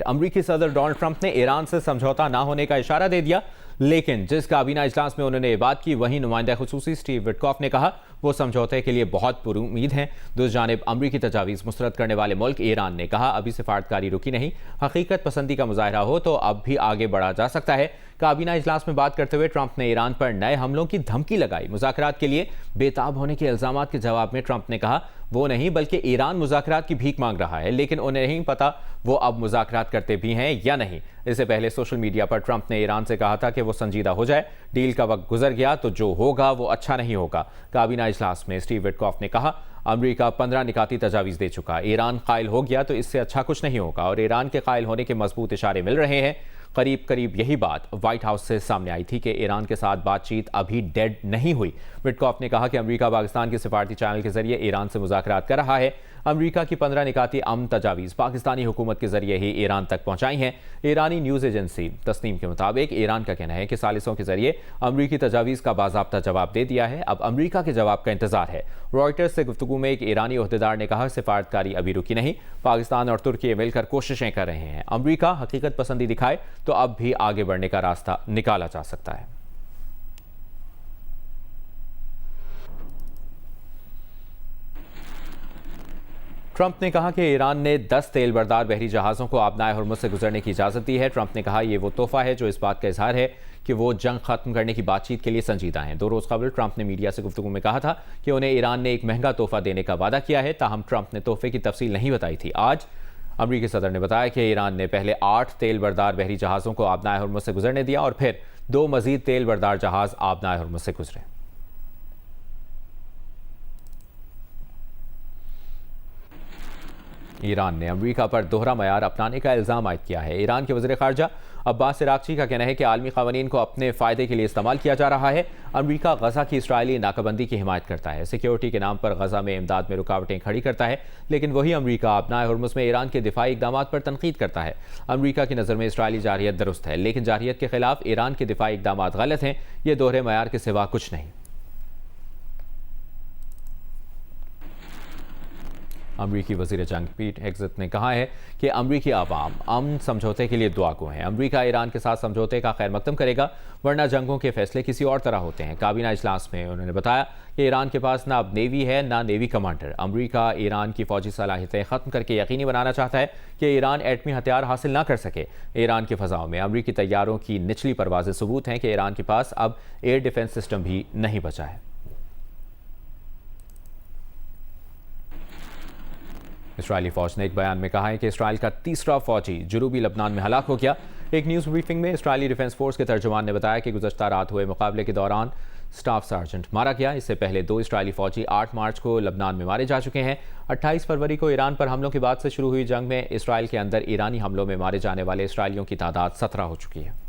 امریکی صدر Donald Trump نے ایران سے سمجھوتا نہ ہونے کا اشارہ دے دیا، لیکن جس کابینہ اجلاس میں انہوں نے یہ بات کی وہیں نمائندہ خصوصی اسٹیو وٹکاف نے کہا وہ سمجھوتے کے لیے بہت پر امید ہیں۔ دوسری جانب امریکی تجاویز مسترد کرنے والے ملک ایران نے کہا ابھی سفارتکاری رکی نہیں، حقیقت پسندی کا مظاہرہ ہو تو اب بھی آگے بڑھا جا سکتا ہے۔ کابینہ اجلاس میں بات کرتے ہوئے ٹرمپ نے ایران پر نئے حملوں کی دھمکی لگائی۔ مذاکرات کے لیے بے تاب ہونے کے الزامات کے جواب میں ٹرمپ نے کہا وہ نہیں بلکہ ایران مذاکرات کی بھیک مانگ رہا ہے، لیکن انہیں نہیں پتا وہ اب مذاکرات کرتے بھی ہیں یا نہیں۔ اس سے پہلے سوشل میڈیا پر ٹرمپ نے ایران سے کہا تھا کہ وہ سنجیدہ ہو جائے، ڈیل کا وقت گزر گیا تو جو ہوگا وہ اچھا نہیں ہوگا۔ کابینہ اجلاس میں اسٹیو وٹکاف نے کہا امریکہ 15 نکاتی تجاویز دے چکا، ایران قائل ہو گیا تو اس سے اچھا کچھ نہیں ہوگا، اور ایران کے قائل ہونے کے مضبوط اشارے مل رہے ہیں۔ قریب یہی بات وائٹ ہاؤس سے سامنے آئی تھی کہ ایران کے ساتھ بات چیت ابھی ڈیڈ نہیں ہوئی۔ وٹکاف نے کہا کہ امریکہ پاکستان کے سفارتی چینل کے ذریعے ایران سے مذاکرات کر رہا ہے۔ امریکہ کی 15 نکاتی امن تجاویز پاکستانی حکومت کے ذریعے ہی ایران تک پہنچائی ہیں۔ ایرانی نیوز ایجنسی تسنیم کے مطابق ایران کا کہنا ہے کہ ثالثوں کے ذریعے امریکی تجاویز کا باضابطہ جواب دے دیا ہے، اب امریکہ کے جواب کا انتظار ہے۔ رائٹرز سے گفتگو میں ایک ایرانی عہدیدار نے کہا سفارتکاری ابھی رکی نہیں، پاکستان اور ترکی مل کر کوششیں کر رہے ہیں، امریکہ حقیقت پسندی دکھائے تو اب بھی آگے بڑھنے کا راستہ نکالا جا سکتا ہے۔ ٹرمپ نے کہا کہ ایران نے 10 تیل بردار بحری جہازوں کو آبنائے ہرمز سے گزرنے کی اجازت دی ہے۔ ٹرمپ نے کہا یہ وہ تحفہ ہے جو اس بات کا اظہار ہے کہ وہ جنگ ختم کرنے کی بات چیت کے لیے سنجیدہ ہیں۔ 2 روز قبل ٹرمپ نے میڈیا سے گفتگو میں کہا تھا کہ انہیں ایران نے ایک مہنگا تحفہ دینے کا وعدہ کیا ہے، تاہم ٹرمپ نے تحفے کی تفصیل نہیں بتائی تھی۔ آج امریکی صدر نے بتایا کہ ایران نے پہلے 8 تیل بردار بحری جہازوں کو آبنائے ہرمز سے گزرنے دیا اور پھر 2 مزید تیل بردار جہاز آبنائے ہرمز سے گزرے۔ ایران نے امریکہ پر دوہرا معیار اپنانے کا الزام عائد کیا ہے۔ ایران کے وزیر خارجہ عباس عراقچی کا کہنا ہے کہ عالمی قوانین کو اپنے فائدے کے لیے استعمال کیا جا رہا ہے۔ امریکہ غزہ کی اسرائیلی ناکہ کی حمایت کرتا ہے، سیکیورٹی کے نام پر غزہ میں امداد میں رکاوٹیں کھڑی کرتا ہے، لیکن وہی امریکہ آبنائے ہرمز میں ایران کے دفاعی اقدامات پر تنقید کرتا ہے۔ امریکہ کی نظر میں اسرائیلی جارحیت درست ہے، لیکن جارحیت کے خلاف ایران کے دفاعی اقدامات غلط ہیں، یہ دوہرے معیار کے سوا کچھ نہیں۔ امریکی وزیر جنگ پیٹ ہیگزت نے کہا ہے کہ امریکی عوام امن سمجھوتے کے لیے دعا گو ہیں۔ امریکہ ایران کے ساتھ سمجھوتے کا خیر مقدم کرے گا، ورنہ جنگوں کے فیصلے کسی اور طرح ہوتے ہیں۔ کابینہ اجلاس میں انہوں نے بتایا کہ ایران کے پاس نہ اب نیوی ہے نہ نیوی کمانڈر۔ امریکہ ایران کی فوجی صلاحیتیں ختم کر کے یقینی بنانا چاہتا ہے کہ ایران ایٹمی ہتھیار حاصل نہ کر سکے۔ ایران کی فضاؤں میں امریکی طیاروں کی نچلی پروازیں ثبوت ہیں کہ ایران کے پاس اب ایئر ڈیفنس سسٹم بھی نہیں بچا ہے۔ اسرائیلی فوج نے ایک بیان میں کہا ہے کہ اسرائیل کا 3را فوجی جنوبی لبنان میں ہلاک ہو گیا۔ ایک نیوز بریفنگ میں اسرائیلی ڈیفنس فورس کے ترجمان نے بتایا کہ گزشتہ رات ہوئے مقابلے کے دوران سٹاف سارجنٹ مارا گیا۔ اس سے پہلے 2 اسرائیلی فوجی 8 مارچ کو لبنان میں مارے جا چکے ہیں۔ 28 فروری کو ایران پر حملوں کے بعد سے شروع ہوئی جنگ میں اسرائیل کے اندر ایرانی حملوں میں مارے جانے والے اسرائیلیوں کی تعداد 17 ہو چکی ہے۔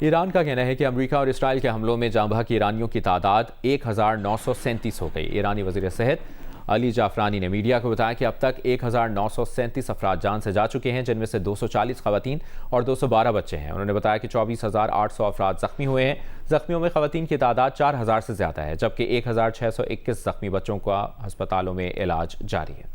ایران کا کہنا ہے کہ امریکہ اور اسرائیل کے حملوں میں جاں بحق ایرانیوں کی تعداد 1937 ہو گئی۔ ایرانی وزیر صحت علی جعفرانی نے میڈیا کو بتایا کہ اب تک 1937 افراد جان سے جا چکے ہیں، جن میں سے 240 خواتین اور 212 بچے ہیں۔ انہوں نے بتایا کہ 24,800 افراد زخمی ہوئے ہیں۔ زخمیوں میں خواتین کی تعداد 4,000 سے زیادہ ہے، جبکہ 1,621 زخمی بچوں کا ہسپتالوں میں علاج جاری ہے۔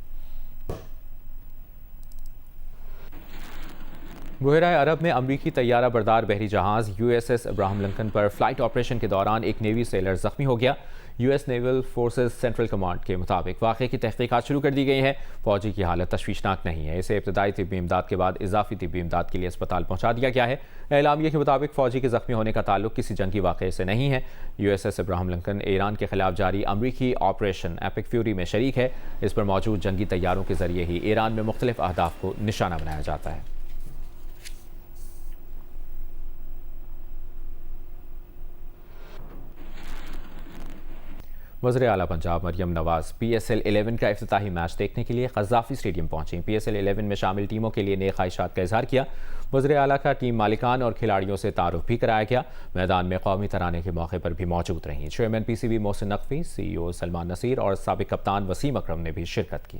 بحیرہ عرب میں امریکی طیارہ بردار بحری جہاز USS ابراہم لنکن پر فلائٹ آپریشن کے دوران ایک نیوی سیلر زخمی ہو گیا۔ US naval forces central command کے مطابق واقعے کی تحقیقات شروع کر دی گئی ہیں۔ فوجی کی حالت تشویشناک نہیں ہے، اسے ابتدائی طبی امداد کے بعد اضافی طبی امداد کے لیے اسپتال پہنچا دیا گیا ہے۔ اعلامیہ کے مطابق فوجی کے زخمی ہونے کا تعلق کسی جنگی واقعے سے نہیں ہے۔ USS ابراہم لنکن ایران کے خلاف جاری امریکی آپریشن ایپک فیوری میں شریک ہے۔ اس پر موجود جنگی طیاروں کے ذریعے ہی ایران میں مختلف اہداف کو نشانہ بنایا جاتا ہے۔ وزیر اعلیٰ پنجاب مریم نواز PSL 11 کا افتتاحی میچ دیکھنے کے لیے قذافی اسٹیڈیم پہنچیں۔ PSL 11 میں شامل ٹیموں کے لیے نیک خواہشات کا اظہار کیا۔ وزیر اعلیٰ کا ٹیم مالکان اور کھلاڑیوں سے تعارف بھی کرایا گیا۔ میدان میں قومی ترانے کے موقع پر بھی موجود رہیں۔ Chairman PCB Mohsin Naqvi, CEO Salman Naseer اور سابق کپتان وسیم اکرم نے بھی شرکت کی۔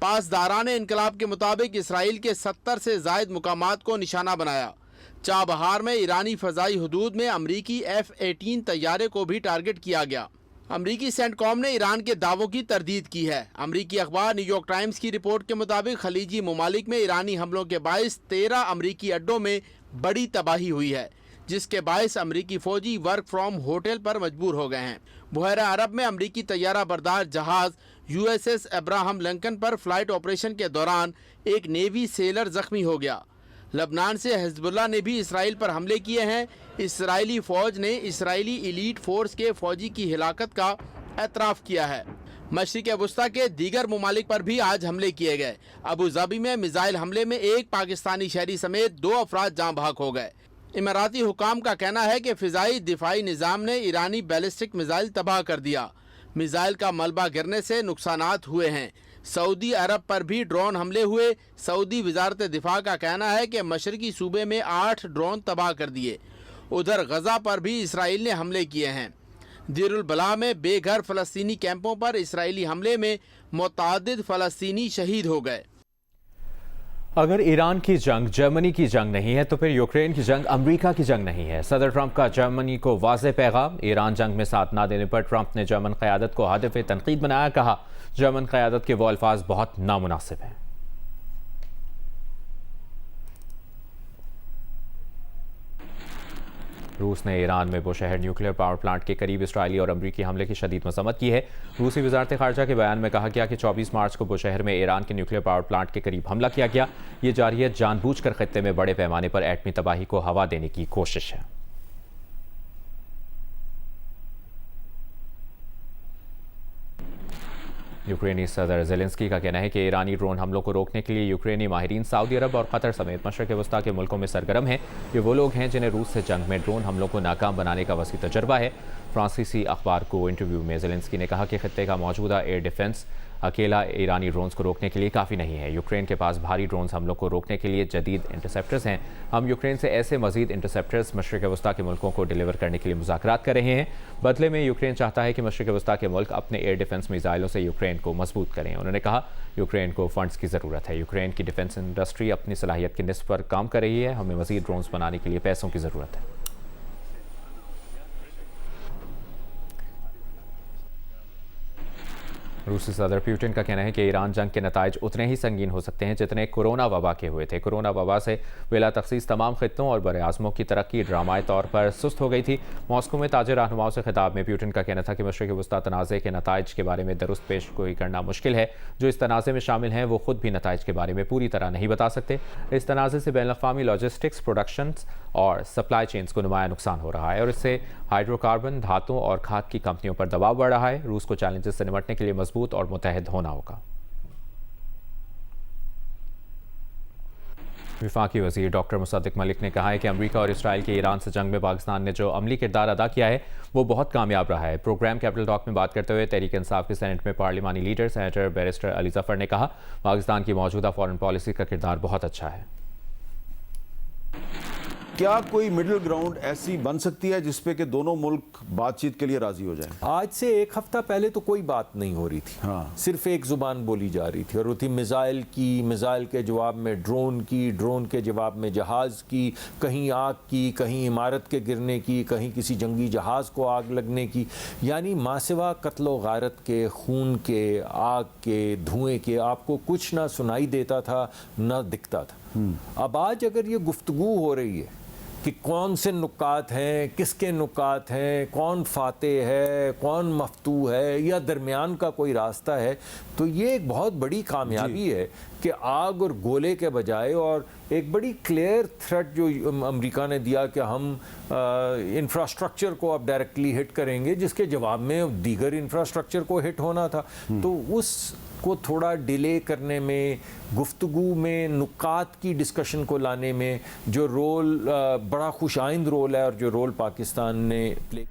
پاسداران انقلاب کے مطابق اسرائیل کے 70 سے زائد مقامات کو نشانہ بنایا۔ چابہار میں ایرانی فضائی حدود میں امریکی F-18 طیارے کو بھی ٹارگٹ کیا گیا۔ امریکی سینٹ کام نے ایران کے دعووں کی تردید کی ہے۔ امریکی اخبار نیو یارک ٹائمز کی رپورٹ کے مطابق خلیجی ممالک میں ایرانی حملوں کے باعث 13 امریکی اڈوں میں بڑی تباہی ہوئی ہے، جس کے باعث امریکی فوجی ورک فرام ہوٹل پر مجبور ہو گئے ہیں۔ بحیرہ عرب میں امریکی طیارہ بردار جہاز USS ابراہم لنکن پر فلائٹ آپریشن کے دوران ایک نیوی سیلر زخمی ہو گیا۔ لبنان سے حزب اللہ نے بھی اسرائیل پر حملے کیے ہیں۔ اسرائیلی فوج نے اسرائیلی ایلیٹ فورس کے فوجی کی ہلاکت کا اعتراف کیا ہے۔ مشرق وسطیٰ کے دیگر ممالک پر بھی آج حملے کیے گئے۔ ابوظہبی میں میزائل حملے میں ایک پاکستانی شہری سمیت 2 افراد جاں بحق ہو گئے۔ اماراتی حکام کا کہنا ہے کہ فضائی دفاعی نظام نے ایرانی بیلسٹک میزائل تباہ کر دیا۔ میزائل کا ملبہ گرنے سے نقصانات ہوئے ہیں۔ سعودی عرب پر بھی ڈرون حملے ہوئے۔ سعودی وزارت دفاع کا کہنا ہے کہ مشرقی صوبے میں 8 ڈرون تباہ کر دیے۔ ادھر غزہ پر بھی اسرائیل نے حملے کیے ہیں۔ دیر البلاح میں بے گھر فلسطینی کیمپوں پر اسرائیلی حملے میں متعدد فلسطینی شہید ہو گئے۔ اگر ایران کی جنگ جرمنی کی جنگ نہیں ہے تو پھر یوکرین کی جنگ امریکہ کی جنگ نہیں ہے۔ صدر ٹرمپ کا جرمنی کو واضح پیغام۔ ایران جنگ میں ساتھ نہ دینے پر ٹرمپ نے جرمن قیادت کو ہدف تنقید بنایا۔ کہا جرمن قیادت کے وہ الفاظ بہت نامناسب ہیں۔ روس نے ایران میں بوشہر نیوکلیئر پاور پلانٹ کے قریب اسرائیلی اور امریکی حملے کی شدید مذمت کی ہے۔ روسی وزارت خارجہ کے بیان میں کہا گیا کہ 24 مارچ کو بوشہر میں ایران کے نیوکلیئر پاور پلانٹ کے قریب حملہ کیا گیا۔ یہ جارحیت جان بوجھ کر خطے میں بڑے پیمانے پر ایٹمی تباہی کو ہوا دینے کی کوشش ہے۔ یوکرینی صدر زیلنسکی کا کہنا ہے کہ ایرانی ڈرون حملوں کو روکنے کے لیے یوکرینی ماہرین سعودی عرب اور قطر سمیت مشرق وسطیٰ کے ملکوں میں سرگرم ہیں۔ یہ وہ لوگ ہیں جنہیں روس سے جنگ میں ڈرون حملوں کو ناکام بنانے کا وسیع تجربہ ہے۔ فرانسیسی اخبار کو انٹرویو میں زیلنسکی نے کہا کہ خطے کا موجودہ ایئر ڈیفنس اکیلا ایرانی ڈرونز کو روکنے کے لیے کافی نہیں ہے۔ یوکرین کے پاس بھاری ڈرونز حملوں کو روکنے کے لیے جدید انٹرسیپٹرز ہیں۔ ہم یوکرین سے ایسے مزید انٹرسیپٹرز مشرق وسطیٰ کے ملکوں کو ڈیلیور کرنے کے لیے مذاکرات کر رہے ہیں۔ بدلے میں یوکرین چاہتا ہے کہ مشرق وسطیٰ کے ملک اپنے ایئر ڈیفنس میزائلوں سے یوکرین کو مضبوط کریں۔ انہوں نے کہا یوکرین کو فنڈز کی ضرورت ہے۔ یوکرین کی ڈیفنس انڈسٹری اپنی صلاحیت کے نصف پر کام کر رہی ہے۔ ہمیں مزید ڈرونز بنانے کے لیے پیسوں کی ضرورت ہے۔ روسی صدر پیوٹن کا کہنا ہے کہ ایران جنگ کے نتائج اتنے ہی سنگین ہو سکتے ہیں جتنے کورونا وبا کے ہوئے تھے۔ کورونا وبا سے بلا تخصیص تمام خطوں اور براعظموں کی ترقی ڈرامائی طور پر سست ہو گئی تھی۔ ماسکو میں تاجر رہنماؤں سے خطاب میں پیوٹن کا کہنا تھا کہ مشرق وسطیٰ تنازع کے نتائج کے بارے میں درست پیش گوئی کرنا مشکل ہے۔ جو اس تنازع میں شامل ہیں وہ خود بھی نتائج کے بارے میں پوری طرح نہیں بتا سکتے۔ اس تنازع سے بین الاقوامی لاجسٹکس، پروڈکشنز اور سپلائی چینز کو نمایاں نقصان ہو رہا ہے اور اس سے ہائیڈرو کاربن، دھاتوں اور کھاد کی کمپنیوں پر دباؤ بڑھ رہا ہے۔ روس کو چیلنجز سے نمٹنے کے لیے مضبوط اور متحد ہونا ہوگا۔ وفاقی وزیر ڈاکٹر مصدق ملک نے کہا ہے کہ امریکہ اور اسرائیل کے ایران سے جنگ میں پاکستان نے جو عملی کردار ادا کیا ہے وہ بہت کامیاب رہا ہے۔ پروگرام کیپٹل ٹاک میں بات کرتے ہوئے تحریک انصاف کے سینٹ میں پارلیمانی leader senator barrister Ali Zafar نے کہا پاکستان کی موجودہ فارن پالیسی کا کردار بہت اچھا ہے۔ کیا کوئی مڈل گراؤنڈ ایسی بن سکتی ہے جس پہ کہ دونوں ملک بات چیت کے لیے راضی ہو جائیں؟ آج سے ایک ہفتہ پہلے تو کوئی بات نہیں ہو رہی تھی، صرف ایک زبان بولی جا رہی تھی اور وہ تھی میزائل کی، میزائل کے جواب میں ڈرون کی، ڈرون کے جواب میں جہاز کی، کہیں آگ کی، کہیں عمارت کے گرنے کی، کہیں کسی جنگی جہاز کو آگ لگنے کی، یعنی ماسوا قتل و غارت کے، خون کے، آگ کے، دھوئیں کے آپ کو کچھ نہ سنائی دیتا تھا نہ دکھتا تھا۔ اب آج اگر یہ گفتگو ہو رہی ہے کہ کون سے نکات ہیں، کس کے نکات ہیں، کون فاتح ہے، کون مفتوح ہے یا درمیان کا کوئی راستہ ہے، تو یہ ایک بہت بڑی کامیابی ہے کہ آگ اور گولے کے بجائے اور ایک بڑی کلیئر تھریٹ جو امریکہ نے دیا کہ ہم انفراسٹرکچر کو اب ڈائریکٹلی ہٹ کریں گے، جس کے جواب میں دیگر انفراسٹرکچر کو ہٹ ہونا تھا، تو اس کو تھوڑا ڈیلے کرنے میں، گفتگو میں، نکات کی ڈسکشن کو لانے میں جو رول بڑا خوش آئند رول ہے اور جو رول پاکستان نے پلے